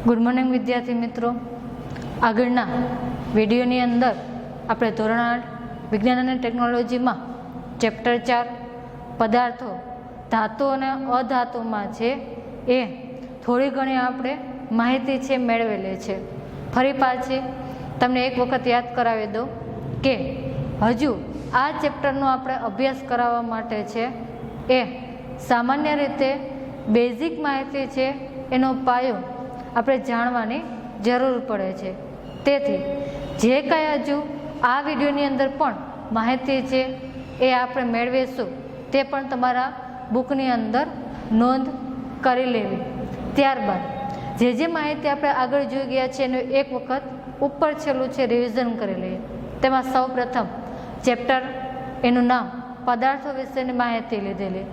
Good morning વિદ્યાર્થી મિત્રો, આગળના વિડીયોની અંદર આપણે ધોરણ 8 વિજ્ઞાન અને ટેકનોલોજીમાં ચેપ્ટર 4 પદાર્થો ધાતુ અને અધાતુમાં છે એ થોડી ઘણી આપણે માહિતી છે મેળવેલી છે. ફરી પાછી તમને એક વખત યાદ કરાવી દઉં કે હજુ આ ચેપ્ટરનો આપણે અભ્યાસ કરાવવા માટે છે એ સામાન્ય રીતે બેઝિક માહિતી છે એનો પાયો આપણે જાણવાની જરૂર પડે છે. તેથી જે કાંઈ હજુ આ વિડીયોની અંદર પણ માહિતી છે એ આપણે મેળવીશું તે પણ તમારા બુકની અંદર નોંધ કરી લેવી. ત્યારબાદ જે માહિતી આપણે આગળ જોઈ ગયા છે એનું એક વખત ઉપર છેલ્લું છે રિવિઝન કરી લઈએ. તેમાં સૌ પ્રથમ ચેપ્ટર એનું નામ પદાર્થો વિશેની માહિતી લીધેલી.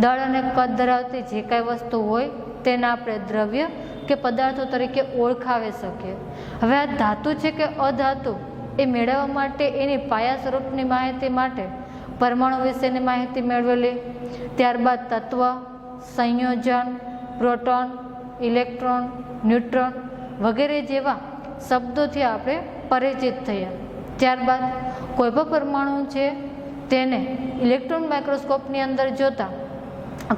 દળ અને કદ ધરાવતી જે કાંઈ વસ્તુ હોય તેને આપણે દ્રવ્ય કે પદાર્થો તરીકે ઓળખાવી શકીએ. હવે આ ધાતુ છે કે અધાતુ એ મેળવવા માટે એની પાયા સ્વરૂપની માહિતી માટે પરમાણુ વિશેની માહિતી મેળવેલી. ત્યારબાદ તત્વ, સંયોજન, પ્રોટોન, ઇલેક્ટ્રોન, ન્યુટ્રોન વગેરે જેવા શબ્દોથી આપણે પરિચિત થયા. ત્યારબાદ કોઈ પણ પરમાણુ છે તેને ઇલેક્ટ્રોન માઇક્રોસ્કોપની અંદર જોતા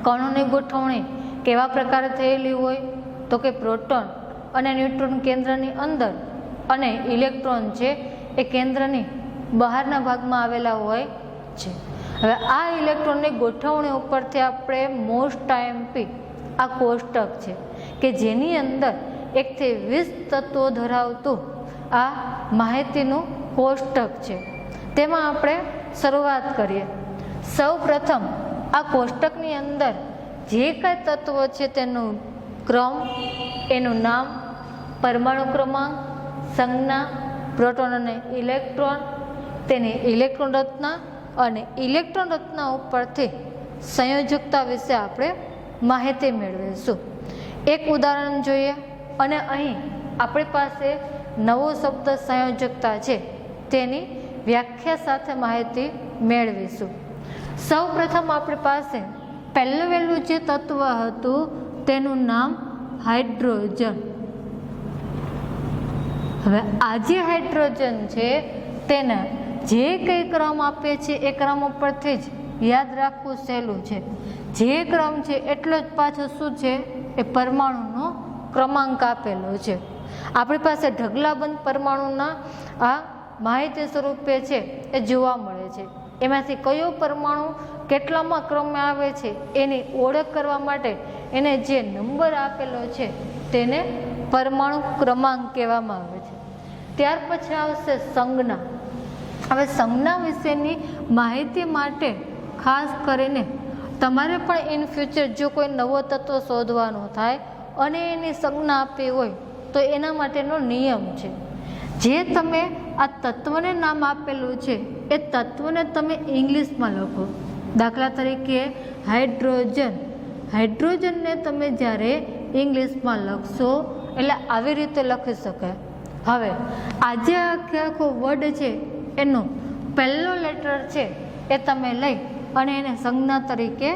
કણોની ગોઠવણી કેવા પ્રકારે થયેલી હોય તો કે પ્રોટોન અને ન્યુટ્રોન કેન્દ્રની અંદર અને ઇલેક્ટ્રોન છે એ કેન્દ્રની બહારના ભાગમાં આવેલા હોય છે. હવે આ ઇલેક્ટ્રોનની ગોઠવણી ઉપરથી આપણે મોસ્ટ આઈએમપી આ કોષ્ટક છે કે જેની અંદર 1 થી 20 તત્વો ધરાવતું આ માહિતીનું કોષ્ટક છે તેમાં આપણે શરૂઆત કરીએ. સૌ પ્રથમ આ કોષ્ટકની અંદર જે કાંઈ તત્વો છે તેનું ક્રમ, એનું નામ, પરમાણુ ક્રમાંક, સંજ્ઞા, પ્રોટોન અને ઇલેક્ટ્રોન, તેની ઇલેક્ટ્રોન રચના અને ઇલેક્ટ્રોન રચના ઉપરથી સંયોજકતા વિશે આપણે માહિતી મેળવીશું. એક ઉદાહરણ જોઈએ અને અહીં આપણી પાસે નવો શબ્દ સંયોજકતા છે તેની વ્યાખ્યા સાથે માહિતી મેળવીશું. સૌ પ્રથમ આપણી પાસે પહેલું જે તત્વ હતું તેનું નામ હાઇડ્રોજન. હવે આ જે હાઇડ્રોજન છે તેને જે કંઈ ક્રમ આપે છે એ ક્રમ ઉપરથી જ યાદ રાખવું સહેલું છે. જે ક્રમ છે એટલો જ પાછો શું છે એ પરમાણુનો ક્રમાંક આપેલો છે. આપણી પાસે ઢગલાબંધ પરમાણુના આ માહિતી સ્વરૂપે છે એ જોવા મળે છે. એમાંથી કયો પરમાણુ કેટલામાં ક્રમે આવે છે એની ઓળખ કરવા માટે એને જે નંબર આપેલો છે તેને પરમાણુ ક્રમાંક કહેવામાં આવે છે. ત્યાર પછી આવશે સંજ્ઞા. હવે સંજ્ઞા વિશેની માહિતી માટે ખાસ કરીને તમારે પણ ઇન ફ્યુચર જો કોઈ નવો તત્વ શોધવાનો થાય અને એની સંજ્ઞા આપી હોય તો એના માટેનો નિયમ છે. જે તમે આ તત્વને નામ આપેલું છે એ તત્વને તમે ઇંગ્લિશમાં લખો. દાખલા તરીકે હાઇડ્રોજનને તમે જ્યારે ઇંગ્લિશમાં લખશો એટલે આવી રીતે લખી શકાય. હવે આજે આખો વર્ડ છે એનો પહેલો લેટર છે એ તમે લઈ અને એને સંજ્ઞા તરીકે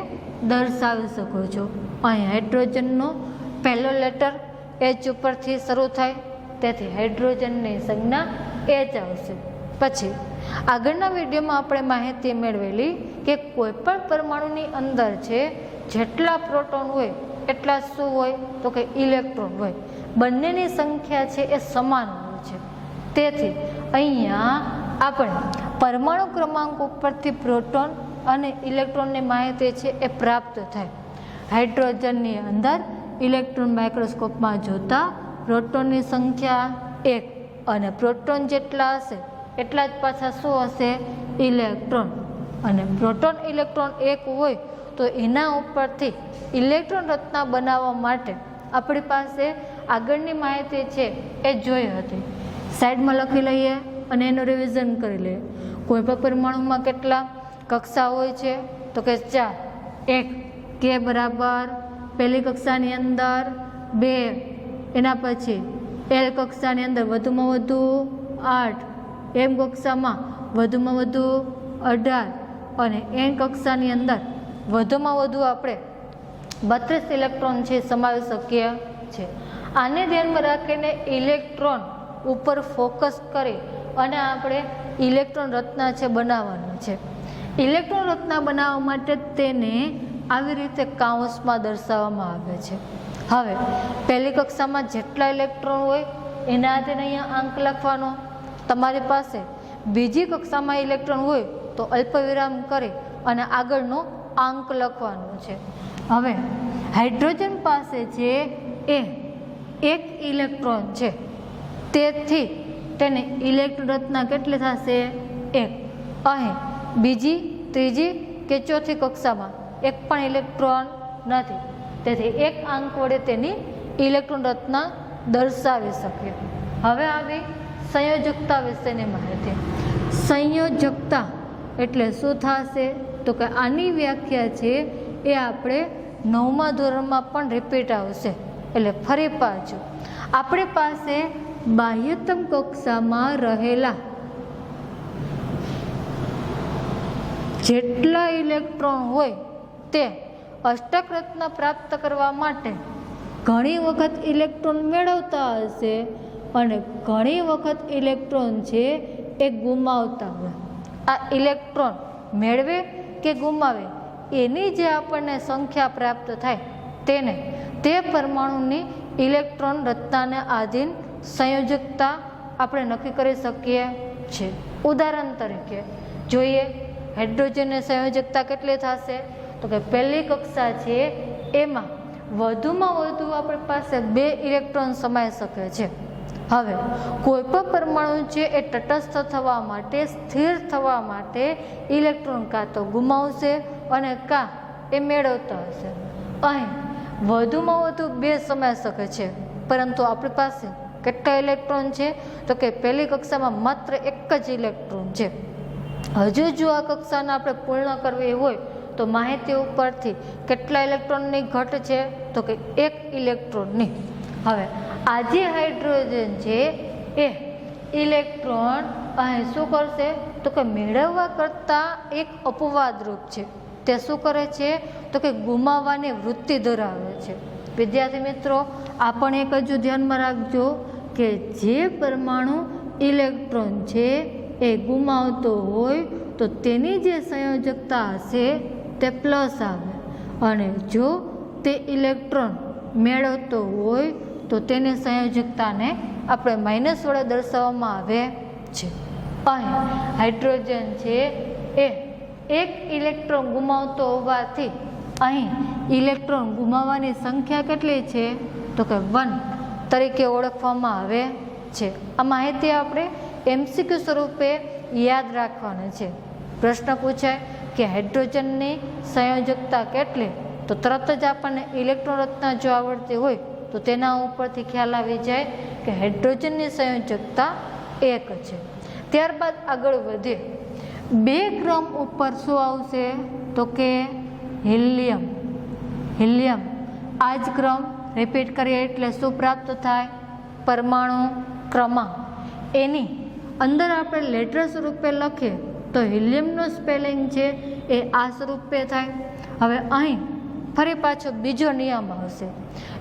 દર્શાવી શકો છો. અહીં હાઇડ્રોજનનો પહેલો લેટર એચ ઉપરથી શરૂ થાય તેથી હાઇડ્રોજનની સંજ્ઞા એચ આવશે. પછી આગળના વિડીયોમાં આપણે માહિતી મેળવેલી કે કોઈ પણ પરમાણુની અંદર છે જેટલા પ્રોટોન હોય એટલા શું હોય તો કે ઇલેક્ટ્રોન હોય. બંનેની સંખ્યા છે એ સમાન હોય છે. તેથી અહીંયા આપણે પરમાણુ ક્રમાંક ઉપરથી પ્રોટોન અને ઇલેક્ટ્રોનની માહિતી છે એ પ્રાપ્ત થાય. હાઇડ્રોજનની અંદર ઇલેક્ટ્રોન માઇક્રોસ્કોપમાં જોતા પ્રોટોનની સંખ્યા 1 અને પ્રોટોન જેટલા હશે એટલા જ પાછા શું હશે ઇલેક્ટ્રોન. અને પ્રોટોન ઇલેક્ટ્રોન 1 હોય તો એના ઉપરથી ઇલેક્ટ્રોન રચના બનાવવા માટે આપણી પાસે આગળની માહિતી છે એ જોઈ હતી. સાઈડમાં લખી લઈએ અને એનું રિવિઝન કરી લઈએ. કોઈ પણ પરમાણુમાં કેટલા કક્ષા હોય છે તો કે 4. 1 કે બરાબર પહેલી કક્ષાની અંદર 2, એના પછી એલ કક્ષાની અંદર વધુમાં વધુ 8, એમ કક્ષામાં વધુમાં વધુ 18 અને એન કક્ષાની અંદર વધુમાં વધુ આપણે 32 ઇલેક્ટ્રોન છે સમાવી શકીએ છે. આને ધ્યાનમાં રાખીને ઇલેક્ટ્રોન ઉપર ફોકસ કરી અને આપણે ઇલેક્ટ્રોન રચના છે બનાવવાની છે. ઇલેક્ટ્રોન રચના બનાવવા માટે તેને આવી રીતે કાઉન્સમાં દર્શાવવામાં આવે છે. હવે પહેલી કક્ષામાં જેટલા ઇલેક્ટ્રોન હોય એના આધારે અહીંયા આંક લખવાનો. તમારી પાસે બીજી કક્ષામાં ઇલેક્ટ્રોન હોય તો અલ્પવિરામ કરી અને આગળનો આંક લખવાનો છે. હવે હાઇડ્રોજન પાસે છે એ એક ઇલેક્ટ્રોન છે, તેથી તેને ઇલેક્ટ્રોન રચના કેટલી થશે? 1. અહીં બીજી, ત્રીજી કે ચોથી કક્ષામાં એક પણ ઇલેક્ટ્રોન નથી, તેથી એક આંક વડે તેની ઇલેક્ટ્રોન રચના દર્શાવી શકીએ. હવે આવી સંયોજકતા વિશેની માહિતી. સંયોજકતા એટલે શું થશે? તો કે આની વ્યાખ્યા છે એ આપણે 9મા ધોરણમાં પણ રિપીટ આવશે. એટલે ફરી પાછું આપણી પાસે બાહ્યતમ કક્ષામાં રહેલા જેટલા ઇલેક્ટ્રોન હોય તે અષ્ટક રચના પ્રાપ્ત કરવા માટે ઘણી વખત ઇલેક્ટ્રોન મેળવતા હશે અને ઘણી વખત ઇલેક્ટ્રોન છે એ ગુમાવતા હોય. આ ઇલેક્ટ્રોન મેળવે કે ગુમાવે એની જે આપણને સંખ્યા પ્રાપ્ત થાય તેને તે પરમાણુની ઇલેક્ટ્રોન રચનાને આધીન સંયોજકતા આપણે નક્કી કરી શકીએ છીએ. ઉદાહરણ તરીકે જોઈએ, હાઇડ્રોજનની સંયોજકતા કેટલી થશે? તો કે પહેલી કક્ષા છે એમાં વધુમાં વધુ આપણી પાસે 2 ઇલેક્ટ્રોન સમાઈ શકે છે. હવે કોઈ પણ પરમાણુ છે એ તટસ્થ થવા માટે, સ્થિર થવા માટે ઇલેક્ટ્રોન કાં તો ગુમાવશે અને કાં એ મેળવતા હશે. અહીં વધુમાં વધુ 2 સમાઈ શકે છે, પરંતુ આપણી પાસે કેટલા ઇલેક્ટ્રોન છે? તો કે પહેલી કક્ષામાં માત્ર 1 જ ઇલેક્ટ્રોન છે. હજુ જો આ કક્ષાને આપણે પૂર્ણ કરવી હોય તો માહિતી ઉપરથી કેટલા ઇલેક્ટ્રોનની ઘટ છે? તો કે 1 ઇલેક્ટ્રોનની. હવે આ જે હાઇડ્રોજન છે એ ઇલેક્ટ્રોન અહીં શું કરશે? તો કે મેળવવા કરતાં એક અપવાદરૂપ છે. તે શું કરે છે? તો કે ગુમાવવાની વૃત્તિ ધરાવે છે. વિદ્યાર્થી મિત્રો, આ પણ એક હજુ ધ્યાનમાં રાખજો કે જે પરમાણુ ઇલેક્ટ્રોન છે એ ગુમાવતો હોય તો તેની જે સંયોજકતા હશે તે પ્લસ આવે, અને જો તે ઇલેક્ટ્રોન મેળવતો હોય તો તેની સંયોજકતાને આપણે માઇનસ વડે દર્શાવવામાં આવે છે. અહીં હાઇડ્રોજન છે એ 1 ઇલેક્ટ્રોન ગુમાવતો હોવાથી અહીં ઇલેક્ટ્રોન ગુમાવવાની સંખ્યા કેટલી છે? તો કે 1 તરીકે ઓળખવામાં આવે છે. આ માહિતી આપણે MCQ સ્વરૂપે યાદ રાખવાની છે. પ્રશ્ન પૂછાય કે હાઇડ્રોજનની સંયોજકતા કેટલી, તો તરત જ આપણને ઇલેક્ટ્રોન રચના જો આવડતી હોય તો તેના ઉપરથી ખ્યાલ આવી જાય કે હાઇડ્રોજનની સંયોજકતા 1 છે. ત્યારબાદ આગળ વધીએ. 2 ક્રમ ઉપર શું આવશે? તો કે હિલિયમ. હિલિયમ આ જ ક્રમ રિપીટ કરીએ એટલે શું પ્રાપ્ત થાય? પરમાણુ ક્રમાંક. એની અંદર આપણે લેટર સ્વરૂપે લખીએ તો હિલિયમનું સ્પેલિંગ છે એ આ સ્વરૂપે થાય. હવે અહીં ફરી પાછો બીજો નિયમ આવશે.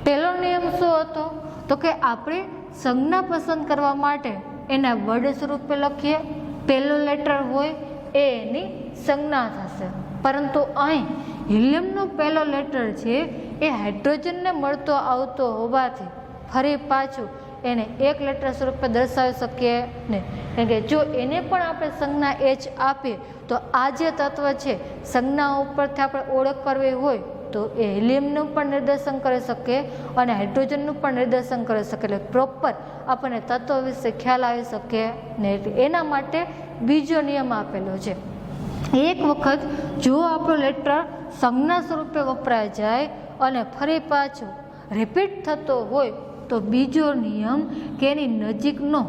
પહેલો નિયમ શું હતો? તો કે આપણે સંજ્ઞા પસંદ કરવા માટે એના વર્ડ સ્વરૂપે લખીએ, પહેલો લેટર હોય એ એની સંજ્ઞા થશે. પરંતુ અહીં હિલિયમનો પહેલો લેટર છે એ હાઇડ્રોજનને મળતો આવતો હોવાથી ફરી પાછું એને 1 લેટર સ્વરૂપે દર્શાવી શકીએ નહીં. કારણ કે જો એને પણ આપણે સંજ્ઞા H આપીએ તો આ જે તત્વ છે સંજ્ઞા ઉપરથી આપણે ઓળખ કરવી હોય તો એ હિલિયમનું પણ નિર્દેશન કરી શકે અને હાઇડ્રોજનનું પણ નિર્દેશન કરી શકે. એટલે પ્રોપર આપણને તત્વ વિશે ખ્યાલ આવી શકે ને. એના માટે બીજો નિયમ આપેલો છે. એક વખત જો આપણો લેટર સંજ્ઞા સ્વરૂપે વપરાઈ જાય અને ફરી પાછો રિપીટ થતો હોય તો બીજો નિયમ કે એની નજીકનો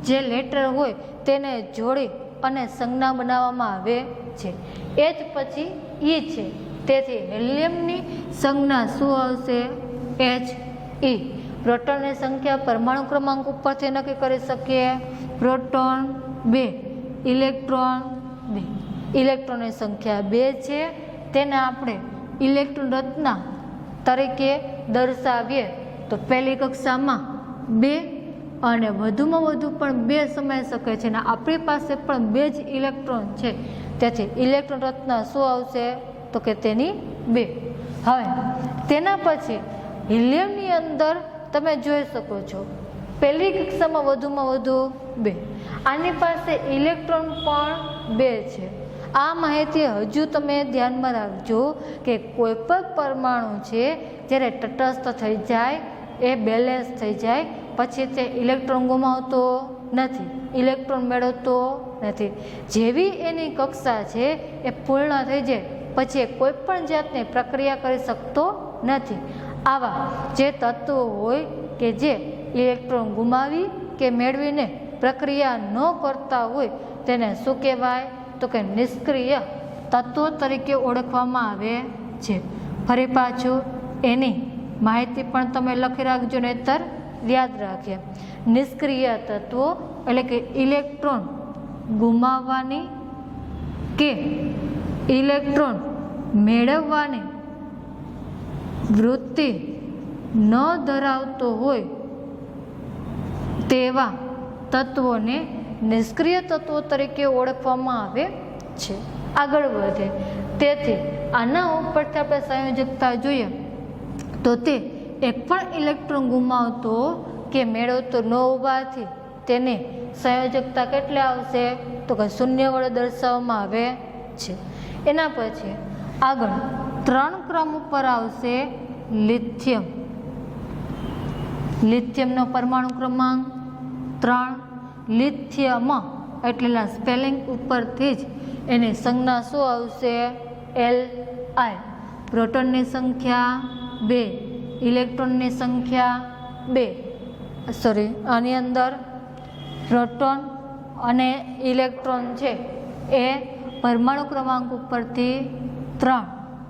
જે લેટર હોય તેને જોડી અને સંજ્ઞા બનાવવામાં આવે છે. એ જ પછી E છે. તેથી હિલિયમની સંજ્ઞા શું આવશે? He. પ્રોટોનની સંખ્યા પરમાણુ ક્રમાંક ઉપરથી નક્કી કરી શકીએ. Proton 2, electron 2. ઇલેક્ટ્રોનની સંખ્યા 2 છે, તેને આપણે ઇલેક્ટ્રોન રચના તરીકે દર્શાવીએ તો પહેલી કક્ષામાં 2 અને વધુમાં વધુ પણ 2 સમાઈ શકે છે અને આપણી પાસે પણ 2 જ ઇલેક્ટ્રોન છે, તેથી ઇલેક્ટ્રોન રચના શું આવશે તો કે તેની 2. હવે તેના પછી હિલિયમની અંદર તમે જોઈ શકો છો પહેલી કક્ષામાં વધુમાં વધુ 2, આની પાસે ઇલેક્ટ્રોન પણ 2 છે. આ માહિતી હજુ તમે ધ્યાનમાં રાખજો કે કોઈ પણ પરમાણુ છે જ્યારે તટસ્થ થઈ જાય, એ બેલેન્સ થઈ જાય પછી તે ઇલેક્ટ્રોન ગુમાવતો નથી, ઇલેક્ટ્રોન મેળવતો નથી. જેવી એની કક્ષા છે એ પૂર્ણ થઈ જાય પછી કોઈ પણ જાતની પ્રક્રિયા કરી શકતો નથી. આવા જે તત્વો હોય કે જે ઇલેક્ટ્રોન ગુમાવી કે મેળવીને પ્રક્રિયા ન કરતા હોય તેને શું કહેવાય તો કે નિષ્ક્રિય તત્વો તરીકે ઓળખવામાં આવે છે. ફરી પાછું એની માહિતી પણ તમે લખી રાખજો, નહીંતર યાદ રાખીએ. નિષ્ક્રિય તત્વો એટલે કે ઇલેક્ટ્રોન ગુમાવવાની કે ઇલેક્ટ્રોન મેળવવાની વૃત્તિ ન ધરાવતો હોય તેવા તત્વોને નિષ્ક્રિય તત્વો તરીકે ઓળખવામાં આવે છે. આગળ વધે તેથી આના ઉપરથી આપણે સંયોજકતા જોઈએ તો તે એક પણ ઇલેક્ટ્રોન ગુમાવતો કે મેળવતો ન હોવાથી તેને સંયોજકતા કેટલી આવશે તો કે 0 વડે દર્શાવવામાં આવે છે. એના પછી આગળ 3 ક્રમ ઉપર આવશે લિથિયમ. લિથિયમનો પરમાણુ ક્રમાંક 3. લિથિયમ એટલેના સ્પેલિંગ ઉપરથી જ એની સંજ્ઞા શું આવશે Li. પ્રોટોનની સંખ્યા 2, ઇલેક્ટ્રોનની સંખ્યા 2. આની અંદર પ્રોટોન અને ઇલેક્ટ્રોન છે એ પરમાણુ ક્રમાંક ઉપરથી 3,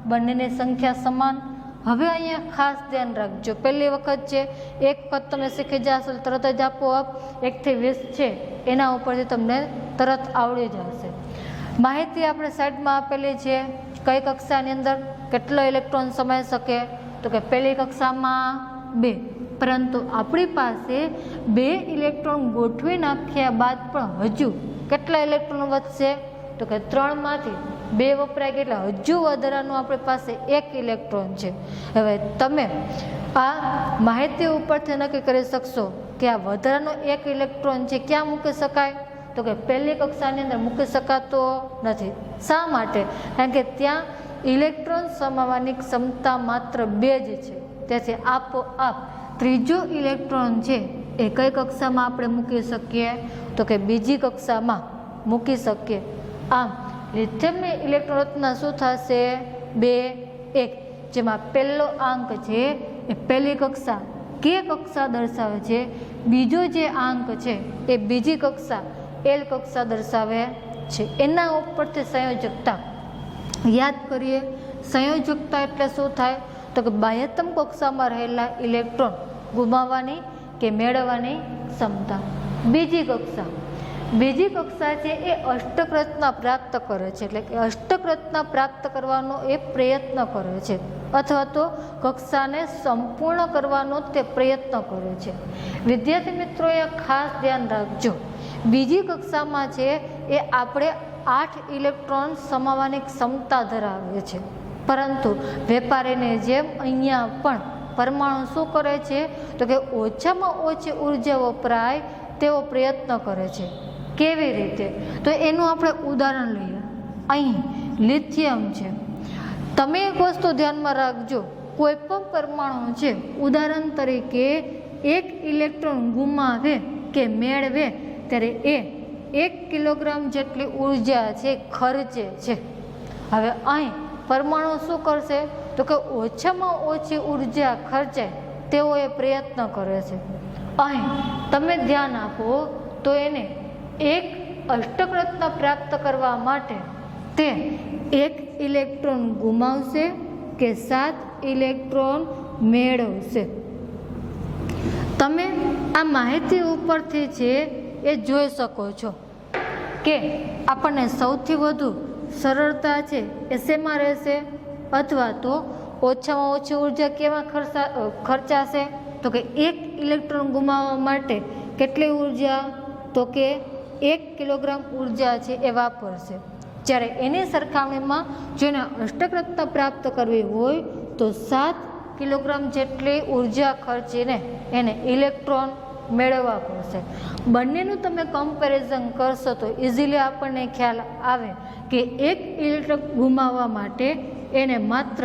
બંનેની સંખ્યા સમાન. હવે અહીંયા ખાસ ધ્યાન રાખજો, પહેલી વખત છે એક વખત તમે શીખી જશો તરત જ આપોઆપ 1 થી 20 છે એના ઉપરથી તમને તરત આવડી જશે. માહિતી આપણે સાઈડમાં આપેલી છે કઈ કક્ષાની અંદર કેટલો ઇલેક્ટ્રોન સમાઈ શકે તો કે પહેલી કક્ષામાં 2, પરંતુ આપણી પાસે 2 ઇલેક્ટ્રોન ગોઠવી નાખ્યા બાદ પણ હજુ કેટલા ઇલેક્ટ્રોન વધશે તો કે 3 માંથી 2 વપરાય ગયા એટલે હજુ વધારાનું આપણી પાસે 1 ઇલેક્ટ્રોન છે. હવે તમે આ માહિતી ઉપરથી નક્કી કરી શકશો કે આ વધારાનો 1 ઇલેક્ટ્રોન છે ક્યાં મૂકી શકાય તો કે પહેલી કક્ષાની અંદર મૂકી શકાતો નથી. શા માટે? કારણ કે ત્યાં ઇલેક્ટ્રોન સમાવવાની ક્ષમતા માત્ર 2 જ છે, તેથી આપોઆપ ત્રીજો ઇલેક્ટ્રોન છે એ કઈ કક્ષામાં આપણે મૂકી શકીએ તો કે બીજી કક્ષામાં મૂકી શકીએ. આમ લિથિયમની ઇલેક્ટ્રોન રચના શું થશે 2, 1, જેમાં પહેલો આંક છે એ પહેલી કક્ષા કે કક્ષા દર્શાવે છે, બીજો જે આંક છે એ બીજી કક્ષા L કક્ષા દર્શાવે છે. એના ઉપરથી સંયોજકતા યાદ કરીએ. સંયોજકતા એટલે શું થાય તો કે બાહ્યતમ કક્ષામાં રહેલા ઇલેક્ટ્રોન ગુમાવવાની કે મેળવવાની ક્ષમતા. બીજી કક્ષા છે એ અષ્ટક રચના પ્રાપ્ત કરે છે, એટલે કે અષ્ટક રચના પ્રાપ્ત કરવાનો એ પ્રયત્ન કરે છે અથવા તો કક્ષાને સંપૂર્ણ કરવાનો તે પ્રયત્ન કરે છે. વિદ્યાર્થી મિત્રોએ ખાસ ધ્યાન રાખજો, બીજી કક્ષામાં છે એ આપણે 8 ઇલેક્ટ્રોન સમાવવાની ક્ષમતા ધરાવે છે, પરંતુ વેપારીને જેમ અહીંયા પણ પરમાણુ શું કરે છે તો કે ઓછામાં ઓછી ઉર્જા વપરાય તેવો પ્રયત્ન કરે છે. કેવી રીતે? તો એનું આપણે ઉદાહરણ લઈએ. અહીં લિથિયમ છે. તમે એક વસ્તુ ધ્યાનમાં રાખજો, કોઈ પણ પરમાણુ છે ઉદાહરણ તરીકે 1 ઇલેક્ટ્રોન ગુમાવે કે મેળવે ત્યારે એ 1 કિલોગ્રામ જેટલી ઉર્જા છે ખર્ચે છે. હવે અહીં પરમાણુ શું કરશે તો કે ઓછામાં ઓછી ઉર્જા ખર્ચાય તેવો એ પ્રયત્ન કરે છે. અહીં તમે ધ્યાન આપો તો એને 1 અષ્ટક રચના પ્રાપ્ત કરવા માટે તે 1 ઇલેક્ટ્રોન ગુમાવશે કે 7 ઇલેક્ટ્રોન મેળવશે. તમે આ માહિતી ઉપરથી છે એ જોઈ શકો છો કે આપણને સૌથી વધુ સરળતા છે એ શેમાં રહેશે અથવા તો ઓછામાં ઓછી ઉર્જા કેવા ખર્ચાશે તો કે 1 ઇલેક્ટ્રોન ગુમાવવા માટે કેટલી ઉર્જા, તો કે 1 કિલોગ્રામ ઉર્જા છે એ વાપરશે. જ્યારે એની સરખામણીમાં જો એને અષ્ટક રત્ન પ્રાપ્ત કરવી હોય તો 7 કિલોગ્રામ જેટલી ઉર્જા ખર્ચીને એને ઇલેક્ટ્રોન મેળવવા પડશે. બંનેનું તમે કમ્પેરિઝન કરશો તો ઇઝીલી આપણને ખ્યાલ આવે કે 1 ઇલેક્ટ્રોન ગુમાવવા માટે એને માત્ર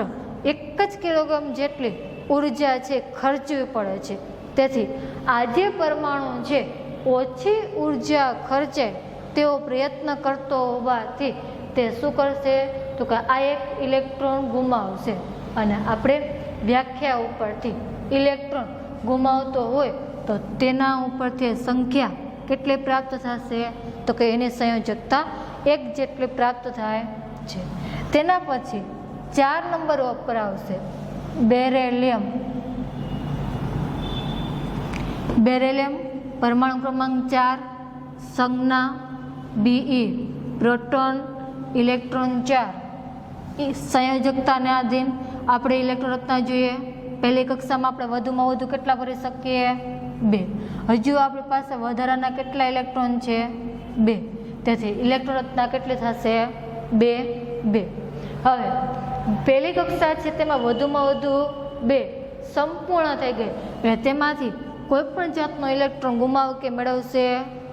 1 જ કિલોગ્રામ જેટલી ઉર્જા છે ખર્ચવી પડે છે. તેથી આ જે પરમાણુ છે ઓછી ઉર્જા ખર્ચે તેવો પ્રયત્ન કરતો હોવાથી તે શું કરશે, તો કે આ 1 ઇલેક્ટ્રોન ગુમાવશે. અને આપણે વ્યાખ્યા ઉપરથી ઇલેક્ટ્રોન ગુમાવતો હોય તો તેના ઉપરથી સંખ્યા કેટલી પ્રાપ્ત થશે, તો કે એની સંયોજકતા 1 જેટલી પ્રાપ્ત થાય છે. તેના પછી 4 નંબર ઉપર આવશે બેરેલિયમ. બેરેલિયમ પરમાણુ ક્રમાંક 4, સંજ્ઞા Be, પ્રોટોન ઇલેક્ટ્રોન 4. સંયોજકતાને આધીન આપણે ઇલેક્ટ્રોન રચના જોઈએ. પહેલી કક્ષામાં આપણે વધુમાં વધુ કેટલા ભરી શકીએ, 2. હજુ આપણી પાસે વધારાના કેટલા ઇલેક્ટ્રોન છે, 2. તેથી ઇલેક્ટ્રોન રચના કેટલી થશે, 2. હવે પહેલી કક્ષા છે તેમાં વધુમાં વધુ 2 સંપૂર્ણ થઈ ગઈ એટલે તેમાંથી કોઈ પણ જાતનો ઇલેક્ટ્રોન ગુમાવ કે મેળવશે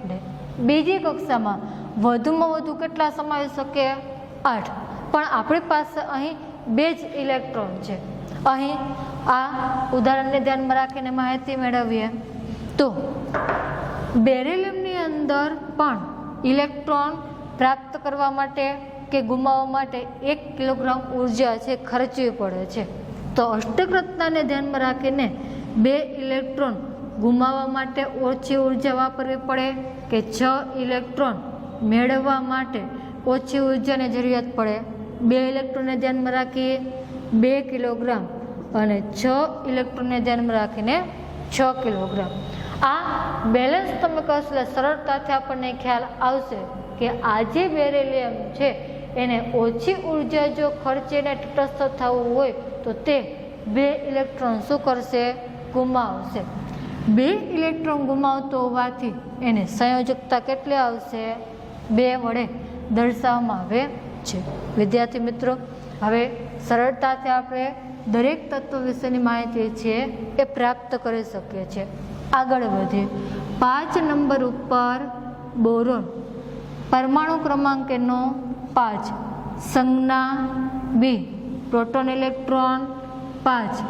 નહીં. બીજી કક્ષામાં વધુમાં વધુ કેટલા સમાવી શકે, 8. પણ આપણી પાસે અહીં 2 જ ઇલેક્ટ્રોન છે. અહીં આ ઉદાહરણને ધ્યાનમાં રાખીને માહિતી મેળવીએ તો બેરિલિયમની અંદર પણ ઇલેક્ટ્રોન પ્રાપ્ત કરવા માટે કે ગુમાવવા માટે 1 કિલોગ્રામ ઉર્જા છે ખર્ચવી પડે છે. તો અષ્ટક રત્નાને ધ્યાનમાં રાખીને 2 ઇલેક્ટ્રોન ગુમાવવા માટે ઓછી ઉર્જા વાપરવી પડે કે 6 ઇલેક્ટ્રોન મેળવવા માટે ઓછી ઉર્જાની જરૂરિયાત પડે. 2 ઇલેક્ટ્રોનને ધ્યાનમાં રાખી 2 કિલોગ્રામ અને 6 ઇલેક્ટ્રોનને ધ્યાનમાં રાખીને 6 કિલોગ્રામ. આ બેલેન્સ તમે કરશો એટલે સરળતાથી આપણને ખ્યાલ આવશે કે આ જે બેરિલિયમ છે એને ઓછી ઉર્જા જો ખર્ચીને તટસ્થ થવું હોય તો તે 2 ઇલેક્ટ્રોન શું કરશે, ગુમાવશે. 2 ઇલેક્ટ્રોન ગુમાવતો હોવાથી એને સંયોજકતા કેટલી આવશે, 2 વડે દર્શાવવામાં આવે છે. વિદ્યાર્થી મિત્રો, હવે સરળતાથી આપણે દરેક તત્વ વિશેની માહિતી છે એ પ્રાપ્ત કરી શકીએ છીએ. આગળ વધીએ. 5 નંબર ઉપર બોરોન પરમાણુ ક્રમાંક એનો 5, સંજ્ઞા B, પ્રોટોન ઇલેક્ટ્રોન 5.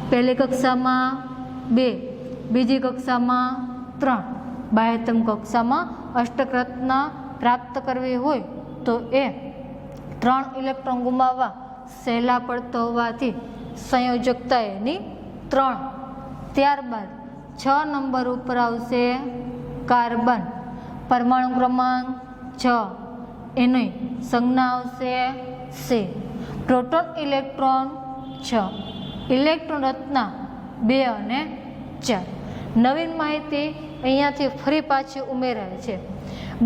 પહેલી કક્ષામાં 2, બીજી કક્ષામાં 3, બાહ્યતમ કક્ષામાં અષ્ટક રત્ન પ્રાપ્ત કરવી હોય તો એ 3 ઇલેક્ટ્રોન ગુમાવવા સહેલા પડતો હોવાથી સંયોજકતા એની 3. ત્યારબાદ 6 નંબર ઉપર આવશે કાર્બન પરમાણુ ક્રમાંક 6, એની સંજ્ઞા આવશે C, પ્રોટોન ઇલેક્ટ્રોન 6, ઇલેક્ટ્રોન રચના 2 અને 4. નવીન માહિતી અહીંયાથી ફરી પાછી ઉમેરાય છે.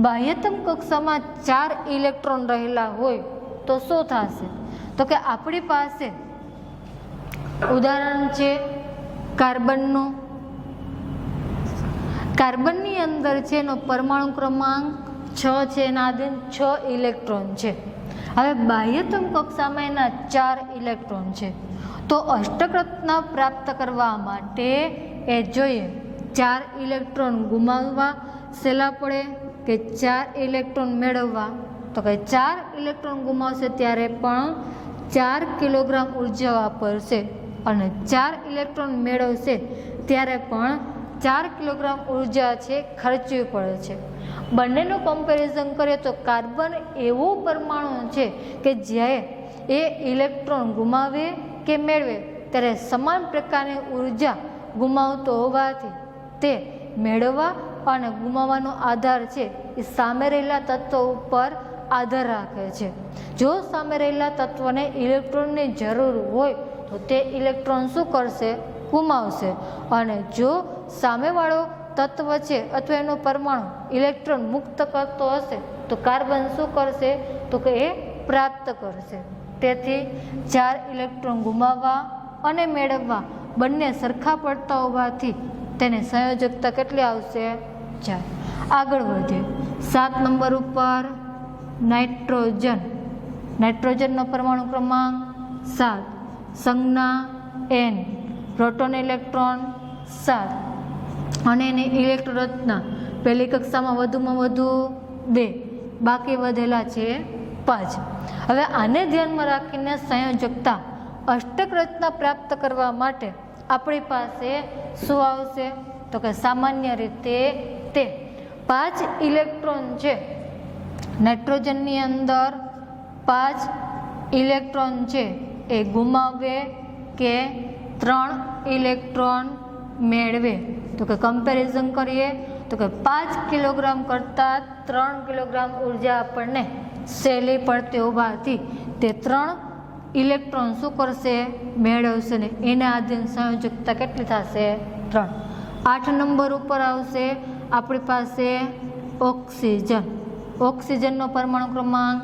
બાહ્યતમ કક્ષામાં 4 ઇલેક્ટ્રોન રહેલા હોય તો શું થશે, તો કે આપણી પાસે ઉદાહરણ છે કાર્બનનું. કાર્બનની અંદર છે એનો પરમાણુ ક્રમાંક 6 છે, એના આધીન 6 ઇલેક્ટ્રોન છે. હવે બાહ્યતમ કક્ષામાં એના 4 ઇલેક્ટ્રોન છે. તો અષ્ટક રત્ન પ્રાપ્ત કરવા માટે એ જોઈએ 4 ઇલેક્ટ્રોન ગુમાવવા સહેલા પડે કે 4 ઇલેક્ટ્રોન મેળવવા, તો કે 4 ઇલેક્ટ્રોન ગુમાવશે ત્યારે પણ 4 કિલોગ્રામ ઉર્જા વાપરશે અને 4 ઇલેક્ટ્રોન મેળવશે ત્યારે પણ 4 કિલોગ્રામ ઉર્જા છે ખર્ચવી પડે છે. બંનેનું કમ્પેરિઝન કરીએ તો કાર્બન એવો પરમાણુ છે કે જ્યારે એ ઇલેક્ટ્રોન ગુમાવે કે મેળવે ત્યારે સમાન પ્રકારની ઉર્જા ગુમાવતો હોવાથી તે મેળવવા અને ગુમાવવાનો આધાર છે એ સામે રહેલા તત્વો ઉપર આધાર રાખે છે. જો સામે રહેલા તત્વને ઇલેક્ટ્રોનની જરૂર હોય તો તે ઇલેક્ટ્રોન શું કરશે, ગુમાવશે. અને જો સામેવાળો તત્વ છે અથવા એનો પરમાણુ ઇલેક્ટ્રોન મુક્ત કરતો હશે તો કાર્બન શું કરશે, તો કે એ પ્રાપ્ત કરશે. તેથી 4 ઇલેક્ટ્રોન ગુમાવવા અને મેળવવા બંને સરખા પડતા હોવાથી તેને સંયોજકતા કેટલી આવશે? 4. આગળ વધીએ. 7 નંબર ઉપર નાઇટ્રોજન. નાઇટ્રોજનનો પરમાણુ ક્રમાંક 7, સંજ્ઞા N, પ્રોટોન ઇલેક્ટ્રોન 7 અને એની ઇલેક્ટ્રોન રચના પહેલી કક્ષામાં વધુમાં વધુ 2, બાકી વધેલા છે 5. હવે આને ધ્યાનમાં રાખીને સંયોજકતા અષ્ટક રચના પ્રાપ્ત કરવા માટે આપણી પાસે શું આવશે? તો કે સામાન્ય રીતે તે 5 ઇલેક્ટ્રોન છે. નાઇટ્રોજનની અંદર 5 ઇલેક્ટ્રોન છે એ ગુમાવે કે 3 ઇલેક્ટ્રોન મેળવે? તો કે કમ્પેરિઝન કરીએ તો કે 5 કિલોગ્રામ કરતાં 3 કિલોગ્રામ ઉર્જા આપણને સહેલી પડતી હોવાથી તે 3 ઇલેક્ટ્રોન શું કરશે? મેળવશે ને એના આધીન સંયોજકતા કેટલી થશે? 3. 8 નંબર ઉપર આવશે આપણી પાસે ઓક્સિજન. ઓક્સિજનનો પરમાણુ ક્રમાંક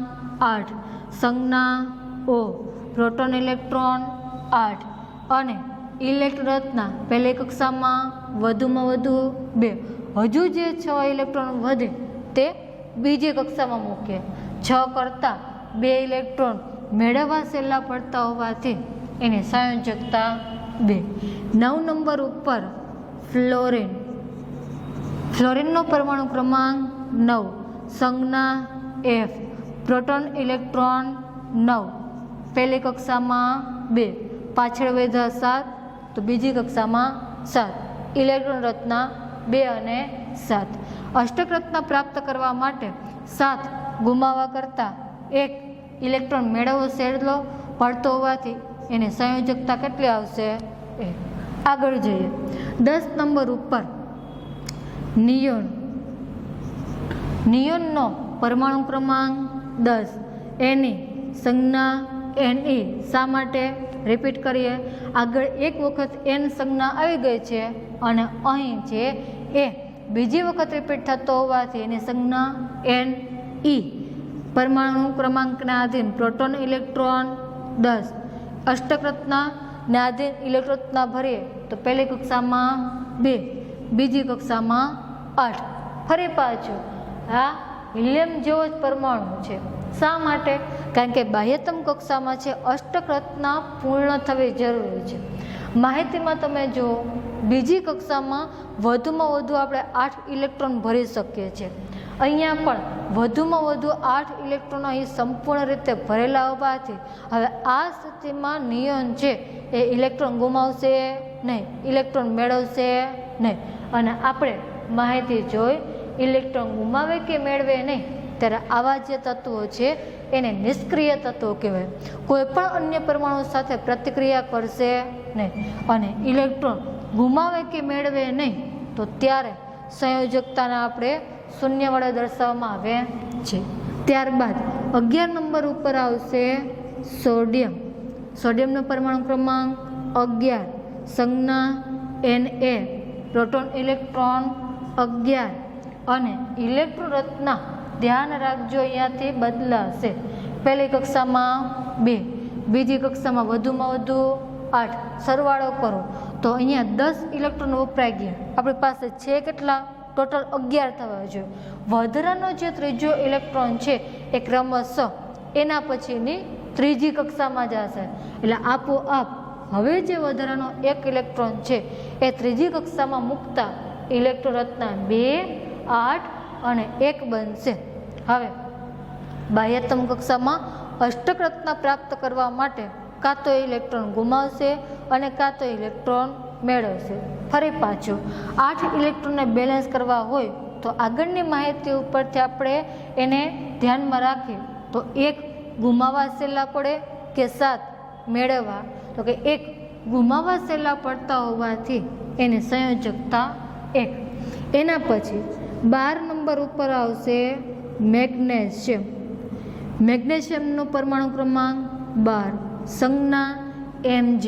8, સંજ્ઞા O, પ્રોટોન ઇલેક્ટ્રોન 8 અને ઇલેક્ટ્રોન રચના પહેલી કક્ષામાં વધુમાં વધુ 2. હજુ જે 6 ઇલેક્ટ્રોન વધે તે બીજી કક્ષામાં મૂકીએ. 6 કરતાં 2 ઇલેક્ટ્રોન મેળવવા સહેલા પડતા હોવાથી એની સંયોજકતા 2. 9 નંબર ઉપર ફ્લોરિન. ફ્લોરિનનો પરમાણુ ક્રમાંક 9, સંજ્ઞા F, પ્રોટોન ઇલેક્ટ્રોન 9, પહેલી કક્ષામાં 2, પાછળ વધ્યા 7 તો બીજી કક્ષામાં 7. ઇલેક્ટ્રોન રચના 2 અને 7. અષ્ટક રચના પ્રાપ્ત કરવા માટે 7 ગુમાવવા કરતાં 1 ઇલેક્ટ્રોન મેળવવો સહેલો પડતો હોવાથી એની સંયોજકતા કેટલી આવશે? 1. આગળ જઈએ. 10 નંબર ઉપર નિયોન. નિયોનનો પરમાણુ ક્રમાંક 10, એની સંજ્ઞા Ne. શા માટે? રિપીટ કરીએ. આગળ એક વખત N સંજ્ઞા આવી ગઈ છે અને અહીં છે એ બીજી વખત રિપીટ થતો હોવાથી એની સંજ્ઞા Ne. પરમાણુ ક્રમાંકના આધીન પ્રોટોન ઇલેક્ટ્રોન 10. અષ્ટક રચનાને આધીન ઇલેક્ટ્રોન રચના ભરીએ તો પહેલી કક્ષામાં 2, બીજી કક્ષામાં 8. ફરી પાછું આ હિલિયમ જેવો જ પરમાણુ છે. શા માટે? કારણ કે બાહ્યતમ કક્ષામાં છે અષ્ટક રચના પૂર્ણ થવી જરૂરી છે. માહિતીમાં તમે જો બીજી કક્ષામાં વધુમાં વધુ આપણે 8 ઇલેક્ટ્રોન ભરી શકીએ છીએ. અહીંયા પણ વધુમાં વધુ 8 ઇલેક્ટ્રોન અહીં સંપૂર્ણ રીતે ભરેલા હોવાથી હવે આ સ્થિતિમાં નિયોન છે એ ઇલેક્ટ્રોન ગુમાવશે નહીં, ઇલેક્ટ્રોન મેળવશે નહીં. અને આપણે માહિતી જોઈ ઇલેક્ટ્રોન ગુમાવે કે મેળવે નહીં ત્યારે આવા જે તત્વો છે એને નિષ્ક્રિય તત્વો કહેવાય. કોઈ પણ અન્ય પરમાણુ સાથે પ્રતિક્રિયા કરશે નહીં અને ઇલેક્ટ્રોન ગુમાવે કે મેળવે નહીં તો ત્યારે સંયોજકતાને આપણે શૂન્ય વડે દર્શાવવામાં આવે છે. ત્યારબાદ 11 નંબર ઉપર આવશે સોડિયમ. સોડિયમનો પરમાણુ ક્રમાંક 11, સંજ્ઞા Na, પ્રોટોન ઇલેક્ટ્રોન 11 અને ઇલેક્ટ્રોન રચના ધ્યાન રાખજો અહીંયાથી બદલાશે. પહેલી કક્ષામાં 2, બીજી કક્ષામાં વધુમાં વધુ 8. સરવાળો કરો તો અહીંયા 10 ઇલેક્ટ્રોન વપરાઈ ગયા. આપણી પાસે છે કેટલા? ટોટલ 11 થવા જોઈએ. વધારાનો જે ત્રીજો ઇલેક્ટ્રોન છે એ ક્રમશઃ એના પછીની ત્રીજી કક્ષામાં જશે. એટલે આપોઆપ હવે જે વધારાનો 1 ઇલેક્ટ્રોન છે એ ત્રીજી કક્ષામાં મૂકતા ઇલેક્ટ્રોન રચના 2, 8 અને 1 બનશે. હવે બાહ્યતમ કક્ષામાં અષ્ટક રચના પ્રાપ્ત કરવા માટે કાં તો ઇલેક્ટ્રોન ગુમાવશે અને કાં તો ઇલેક્ટ્રોન મેળવશે. ફરી પાછું 8 ઇલેક્ટ્રોનને બેલેન્સ કરવા હોય તો આગળની માહિતી ઉપરથી આપણે એને ધ્યાનમાં રાખીએ તો 1 ગુમાવવા સહેલા પડે કે 7 મેળવવા? તો કે 1 ગુમાવવા સહેલા પડતા હોવાથી એની સંયોજકતા 1. એના પછી 12 નંબર ઉપર આવશે મેગ્નેશિયમ. મેગ્નેશિયમનો પરમાણુ ક્રમાંક 12, સંજ્ઞા Mg,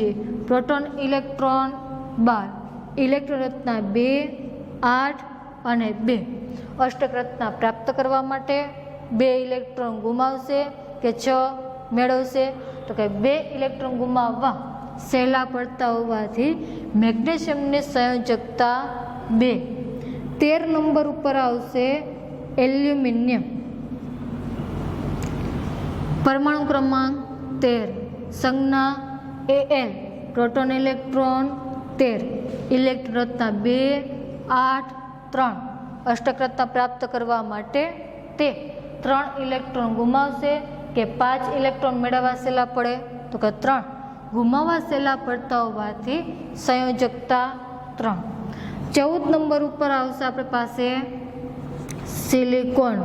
પ્રોટોન ઇલેક્ટ્રોન 12, ઇલેક્ટ્રોન રચના 2, 8 અને 2. અષ્ટક રચના પ્રાપ્ત કરવા માટે 2 ઇલેક્ટ્રોન ગુમાવશે કે 6 મેળવશે? તો કે 2 ઇલેક્ટ્રોન ગુમાવવા સહેલા પડતા હોવાથી મેગ્નેશિયમની સંયોજકતા 2. 13 નંબર ઉપર આવશે એલ્યુમિનિયમ. પરમાણુ ક્રમાંક 13, સંજ્ઞા Al, પ્રોટોન ઇલેક્ટ્રોન 13, ઇલેક્ટ્રોન રચના 2, 8, 3. અષ્ટકરતા પ્રાપ્ત કરવા માટે તે 3 ઇલેક્ટ્રોન ગુમાવશે કે 5 ઇલેક્ટ્રોન મેળવવા સહેલા પડે, તો કે 3 ગુમાવવા સહેલા પડતા હોવાથી સંયોજકતા 3. 14 નંબર ઉપર આવશે આપણી પાસે સિલિકોન.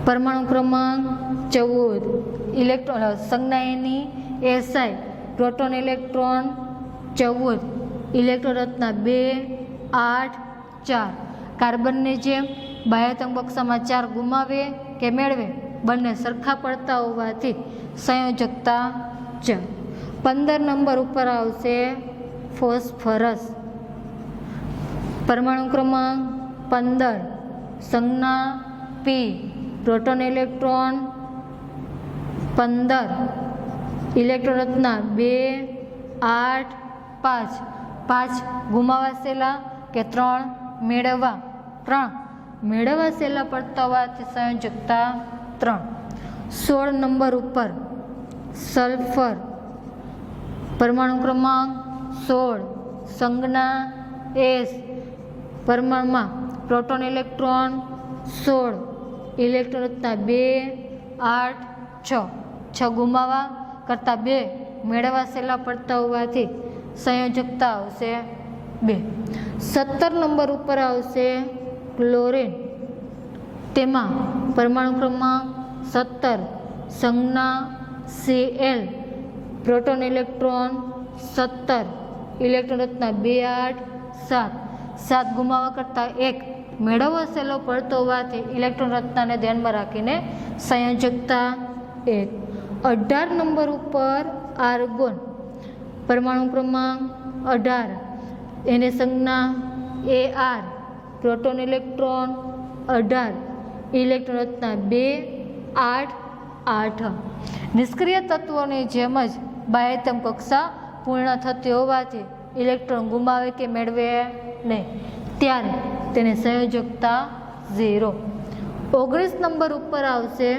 પરમાણુ ક્રમાંક 14, ઇલેક્ટ્રોન સંજ્ઞા એની Si, પ્રોટોન ઇલેક્ટ્રોન 14, ઇલેક્ટ્રોન રચના 2, 8, 4. કાર્બનની જેમ બાહ્યતમ કક્ષામાં 4 ગુમાવે કે મેળવે બંને સરખા પડતા હોવાથી સંયોજકતા 4. 15 નંબર ઉપર આવશે ફોસ્ફરસ. પરમાણુ ક્રમાંક 15, સંજ્ઞા P, પ્રોટોન ઇલેક્ટ્રોન 15, ઇલેક્ટ્રોન રચના 2, 8, 5. 5 ગુમાવવા સહેલા કે 3 મેળવવા, 3 મેળવવા સહેલા પડતા હોવાથી સંયોજકતા 3. 16 નંબર ઉપર સલ્ફર. પરમાણુ ક્રમાંક 16, સંજ્ઞા S, પરમાણુમાં પ્રોટોન ઇલેક્ટ્રોન 16, ઇલેક્ટ્રોન રચના 2, 8, 6. 6 ગુમાવવા કરતાં 2 મેળવવા સહેલા પડતા હોવાથી સંયોજકતા આવશે 2. 17 નંબર ઉપર આવશે ક્લોરીન. તેમાં પરમાણુ ક્રમાંક 17, સંજ્ઞા Cl, પ્રોટોન ઇલેક્ટ્રોન 17, ઇલેક્ટ્રોન રચના 2, 8, 7. 7 ગુમાવવા કરતાં 1 મેળવવો સહેલો પડતો હોવાથી ઇલેક્ટ્રોન રચનાને ધ્યાનમાં રાખીને સંયોજકતા 1. 18 નંબર ઉપર આર્ગોન. પરમાણુ ક્રમાંક 18, એની સંજ્ઞા Ar, પ્રોટોન ઇલેક્ટ્રોન 18, ઇલેક્ટ્રોન રચના 2, 8, 8. નિષ્ક્રિય તત્વોની જેમ જ બાહ્યતમ કક્ષા પૂર્ણ થતી હોવાથી ઇલેક્ટ્રોન ગુમાવે કે મેળવે નહીં, ત્યારે તેની સંયોજકતા 0. 19 નંબર ઉપર આવશે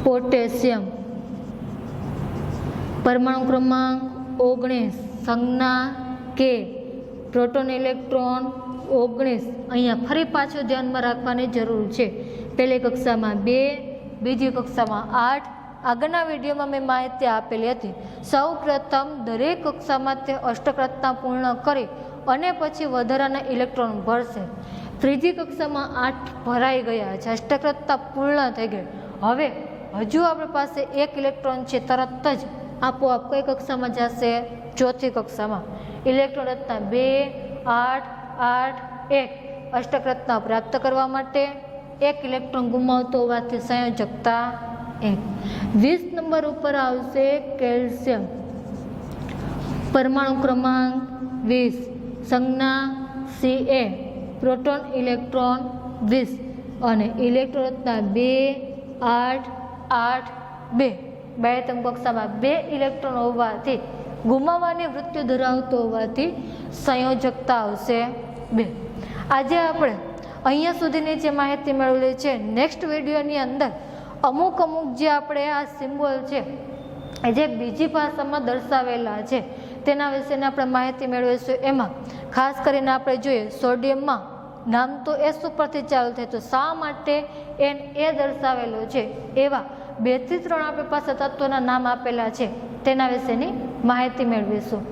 પોટેશિયમ. પરમાણુ ક્રમાંક 19, સંજ્ઞા K, પ્રોટોન ઇલેક્ટ્રોન 19. અહીંયા ફરી પાછું ધ્યાનમાં રાખવાની જરૂર છે. પહેલી કક્ષામાં 2, બીજી કક્ષામાં 8. આગળના વિડીયોમાં મેં માહિતી આપેલી હતી. સૌ પ્રથમ દરેક કક્ષામાં તે અષ્ટકરતા પૂર્ણ કરી અને પછી વધારાના ઇલેક્ટ્રોન ભરશે. ત્રીજી કક્ષામાં 8 ભરાઈ ગયા છે, અષ્ટકરતા પૂર્ણ થઈ ગઈ. હવે હજુ આપણી પાસે 1 ઇલેક્ટ્રોન છે, તરત જ આપોઆપ કઈ કક્ષામાં જશે? ચોથી કક્ષામાં. ઇલેક્ટ્રોન રચના 2, 8, 8, 1. અષ્ટકરતા પ્રાપ્ત કરવા માટે 1 ઇલેક્ટ્રોન ગુમાવતો હોવાથી સંયોજકતા 1. 20 નંબર ઉપર આવશે કેલ્શિયમ. પરમાણુ ક્રમાંક 20, સંજ્ઞા Ca, પ્રોટોન ઇલેક્ટ્રોન 20 અને ઇલેક્ટ્રોન રચના 2, 8, 8, 2. બાહ્યતમ કક્ષામાં 2 ઇલેક્ટ્રોન હોવાથી ગુમાવવાની વૃત્તિ ધરાવતો હોવાથી સંયોજકતા આવશે 2. આજે આપણે અહીંયા સુધીની જે માહિતી મેળવેલી છે, નેક્સ્ટ વિડીયોની અંદર અમુક જે આપણે આ સિમ્બોલ છે જે બીજી ભાષામાં દર્શાવેલા છે તેના વિશેની આપણે માહિતી મેળવીશું. એમાં ખાસ કરીને આપણે જોઈએ સોડિયમમાં નામ તો S ઉપરથી ચાલુ થાય, તો શા માટે Na દર્શાવેલો છે, એવા 2 થી 3 આપણી પાસે તત્વોના નામ આપેલા છે, તેના વિશેની માહિતી મેળવીશું.